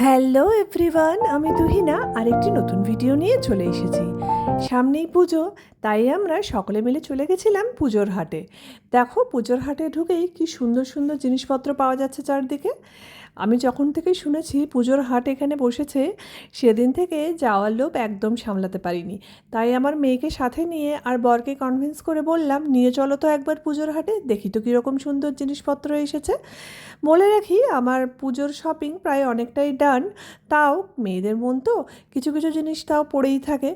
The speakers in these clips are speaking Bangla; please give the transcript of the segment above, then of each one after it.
হ্যালো এভরিওয়ান, আমি তুহিনা আরেকটি নতুন ভিডিও নিয়ে চলে এসেছি। সামনেই পুজো, তাই আমরা সকলে মিলে চলে গেছিলাম পুজোর হাটে। দেখো, পুজোর হাটে ঢুকেই কি সুন্দর সুন্দর জিনিসপত্র পাওয়া যাচ্ছে চারদিকে। আমি যখন থেকে শুনেছি পুজোর হাট এখানে বসেছে, সেদিন থেকে যাওয়ার লোভ একদম সামলাতে পারিনি। তাই আমার মেয়েকে সাথে নিয়ে আর বরকে কনভিন্স করে বললাম, নিয়ে চলো তো একবার পুজোর হাটে, দেখি তো কীরকম সুন্দর জিনিসপত্র এসেছে। বলে রাখি, আমার পুজোর শপিং প্রায় অনেকটাই ডান। তাও মেয়েদের মন তো, কিছু কিছু জিনিস তাও পড়েই থাকে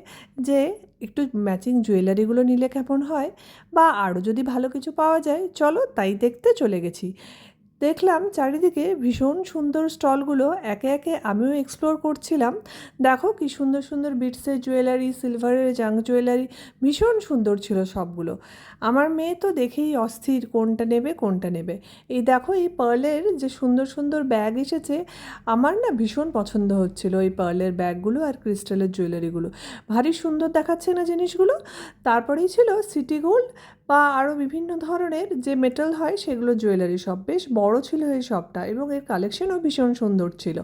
যে একটু ম্যাচিং জুয়েলারিগুলো নিলে কেমন হয়, বা আরও যদি ভালো কিছু পাওয়া যায়, চলো তাই দেখতে চলে গেছি। দেখলাম চারিদিকে ভীষণ সুন্দর স্টলগুলো, একে একে আমিও এক্সপ্লোর করছিলাম। দেখো কি সুন্দর সুন্দর বিটসের জুয়েলারি, সিলভারের জাঙ্ক জুয়েলারি, ভীষণ সুন্দর ছিল সবগুলো। আমার মেয়ে তো দেখেই অস্থির, কোনটা নেবে কোনটা নেবে। এই দেখো, এই পার্লের যে সুন্দর সুন্দর ব্যাগ এসেছে, আমার না ভীষণ পছন্দ হচ্ছিল এই পার্লের ব্যাগগুলো আর ক্রিস্টালের জুয়েলারিগুলো। ভারী সুন্দর দেখাচ্ছে না জিনিসগুলো। তারপরেই ছিল সিটি গোল্ড বা আরও বিভিন্ন ধরনের যে মেটাল হয় সেগুলো জুয়েলারি, সব বেশ বড় ছিল এই শপটা, এবং এর কালেকশনও ভীষণ সুন্দর ছিল।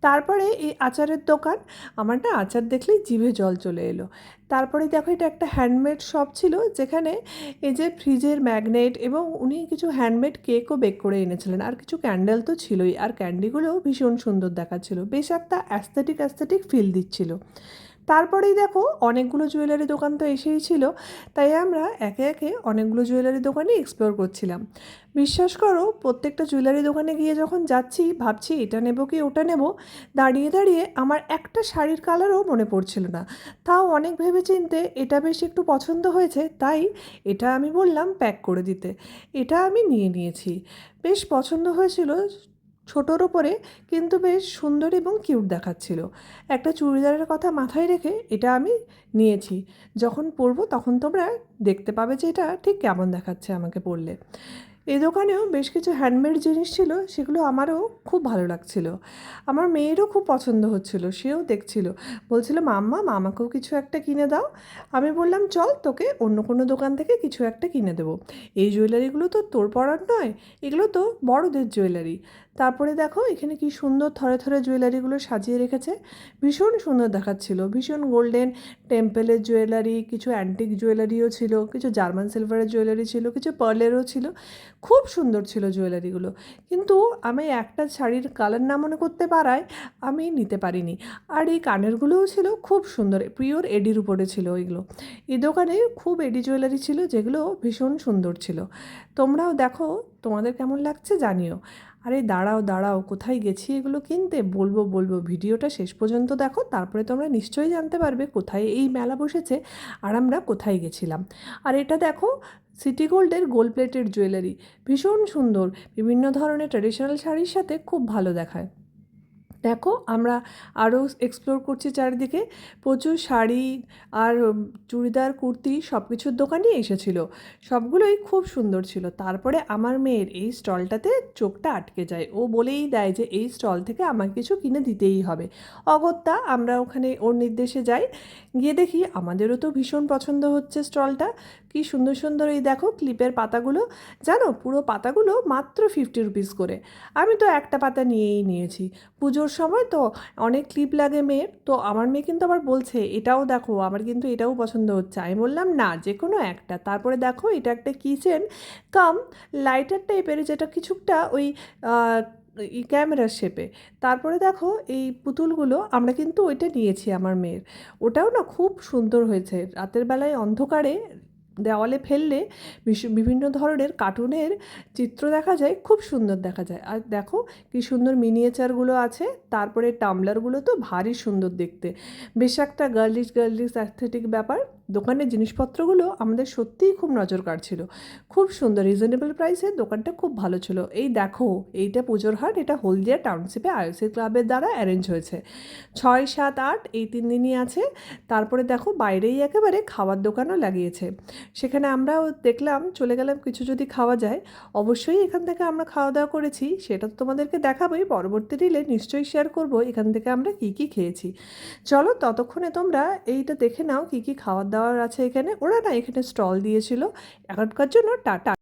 তারপরে এই আচারের দোকান, আমার না আচার দেখলেই জিভে জল চলে এলো। তারপরে দেখো, এটা একটা হ্যান্ডমেড শপ ছিল, যেখানে এই যে ফ্রিজের ম্যাগনেট, এবং উনি কিছু হ্যান্ডমেড কেকও বেক করে এনেছিলেন, আর কিছু ক্যান্ডেল তো ছিলই, আর ক্যান্ডিগুলোও ভীষণ সুন্দর দেখাচ্ছিল, বেশ একটা অ্যাস্থেটিক ফিল দিচ্ছিল। তারপরেই দেখো, অনেকগুলো জুয়েলারি দোকান তো এসেই ছিল, তাই আমরা একে একে অনেকগুলো জুয়েলারি দোকানে এক্সপ্লোর করছিলাম। বিশ্বাস করো, প্রত্যেকটা জুয়েলারি দোকানে গিয়ে যখন যাচ্ছি, ভাবছি এটা নেব কি ওটা নেব, দাঁড়িয়ে দাঁড়িয়ে আমার একটা শাড়ির কালারও মনে পড়ছিল না। তাও অনেক ভেবেচিন্তে এটা বেশ একটু পছন্দ হয়েছে, তাই এটা আমি বললাম প্যাক করে দিতে। এটা আমি নিয়ে নিয়েছি, বেশ পছন্দ হয়েছিল, ছোটোর ওপরে, কিন্তু বেশ সুন্দর এবং কিউট দেখাচ্ছিল। একটা চুড়িদারের কথা মাথায় রেখে এটা আমি নিয়েছি। যখন পরবো তখন তোমরা দেখতে পাবে যে এটা ঠিক কেমন দেখাচ্ছে আমাকে পরলে। এই দোকানেও বেশ কিছু হ্যান্ডমেড জিনিস ছিল, সেগুলো আমারও খুব ভালো লাগছিল। আমার মেয়েরও খুব পছন্দ হচ্ছিল, সেও দেখছিল, বলছিল মাম্মা আমাকেও কিছু একটা কিনে দাও। আমি বললাম চল, তোকে অন্য কোনো দোকান থেকে কিছু একটা কিনে দেবো। এই জুয়েলারিগুলো তো তোর পরার নয়, এগুলো তো বড়দের জুয়েলারি। তারপরে দেখো, এখানে কি সুন্দর থরে থরে জুয়েলারিগুলো সাজিয়ে রেখেছে, ভীষণ সুন্দর দেখাচ্ছিল। ভীষণ গোল্ডেন টেম্পেলের জুয়েলারি, কিছু অ্যান্টিক জুয়েলারিও ছিল, কিছু জার্মান সিলভারের জুয়েলারি ছিল, কিছু পার্লেরও ছিল। খুব সুন্দর ছিল জুয়েলারিগুলো, কিন্তু আমি একটা শাড়ির কালার না মনে করতে পারায় আমি নিতে পারিনি। আর এই কানেরগুলোও ছিল খুব সুন্দর, পিওর এডির উপরে ছিল এগুলো। এই দোকানে খুব এডি জুয়েলারি ছিল, যেগুলো ভীষণ সুন্দর ছিল। তোমরাও দেখো, তোমাদের কেমন লাগছে জানিও। আরে দাঁড়াও দাঁড়াও, কোথায় গেছি এগুলো কিনতে, বলবো বলবো, ভিডিওটা শেষ পর্যন্ত দেখো, তারপরে তোমরা নিশ্চয়ই জানতে পারবে কোথায় এই মেলা বসেছে আর আমরা কোথায় গেছিলাম। আর এটা দেখো, সিটি গোল্ডের গোল্ড প্লেটেড জুয়েলারি, ভীষণ সুন্দর, বিভিন্ন ধরনের ট্র্যাডিশনাল শাড়ির সাথে খুব ভালো দেখায়। দেখো, আমরা আরও এক্সপ্লোর করছি চারিদিকে, প্রচুর শাড়ি আর চুড়িদার, কুর্তি সব কিছুর দোকানই এসেছিলো, সবগুলোই খুব সুন্দর ছিল। তারপরে আমার মেয়ের এই স্টলটাতে চোখটা আটকে যায়, ও বলেই দেয় যে এই স্টল থেকে আমাকে কিছু কিনে দিতেই হবে। অগত্যা আমরা ওখানে ওর নির্দেশে যাই, গিয়ে দেখি আমাদেরও তো ভীষণ পছন্দ হচ্ছে স্টলটা। কি সুন্দর সুন্দর এই দেখো ক্লিপের পাতাগুলো, জানো পুরো পাতাগুলো মাত্র 50 রুপিস করে। আমি তো একটা পাতা নিয়েই নিয়েছি, পুজোর সময় তো অনেক ক্লিপ লাগে মেয়ের, তো আমার মেয়ে কিন্তু আবার বলছে এটাও দেখো, আমার কিন্তু এটাও পছন্দ হচ্ছে। আমি বললাম না, যে কোনো একটা। তারপরে দেখো, এটা একটা কিচেন কাম লাইটার টাইপের, যেটা কিছুটা ওই ক্যামেরার শেপে। তারপরে দেখো এই পুতুলগুলো, আমরা কিন্তু ওইটা নিয়েছি আমার মেয়ের, ওটাও না খুব সুন্দর হয়েছে। রাতের বেলায় অন্ধকারে দেওয়ালে ফেললে বিভিন্ন ধরনের কার্টুনের চিত্র দেখা যায়, খুব সুন্দর দেখা যায়। আর দেখো কি সুন্দর মিনিয়েচারগুলো আছে, তারপরে টামলারগুলো তো ভারী সুন্দর দেখতে, বেশ একটা গার্লিশ অ্যাস্থেটিক ব্যাপার। দোকানের জিনিসপত্রগুলো আমাদের সত্যিই খুব নজর কাড়ছিল, খুব সুন্দর, রিজনেবল প্রাইসে দোকানটা খুব ভালো ছিল। এই দেখো, এইটা পুজোর হাট, এটা হলদিয়া টাউনশিপে আইওসি ক্লাবের দ্বারা অ্যারেঞ্জ হয়েছে, 6, 7, 8 এই 3 দিনই আছে। তারপরে দেখো, বাইরেই একেবারে খাওয়ার দোকানও লাগিয়েছে, সেখানে আমরাও দেখলাম, চলে গেলাম কিছু যদি খাওয়া যায়। অবশ্যই এখান থেকে আমরা খাওয়া দাওয়া করেছি, সেটা তো তোমাদেরকে দেখাবোই, পরবর্তী রিলে নিশ্চয়ই শেয়ার করব এখান থেকে আমরা কী কী খেয়েছি। চলো ততক্ষণে তোমরা এইটা দেখে নাও কী কী খাওয়ার দাওয়ার আছে এখানে। ওরা না এখানে স্টল দিয়েছিল, এখনকার জন্য টাটা।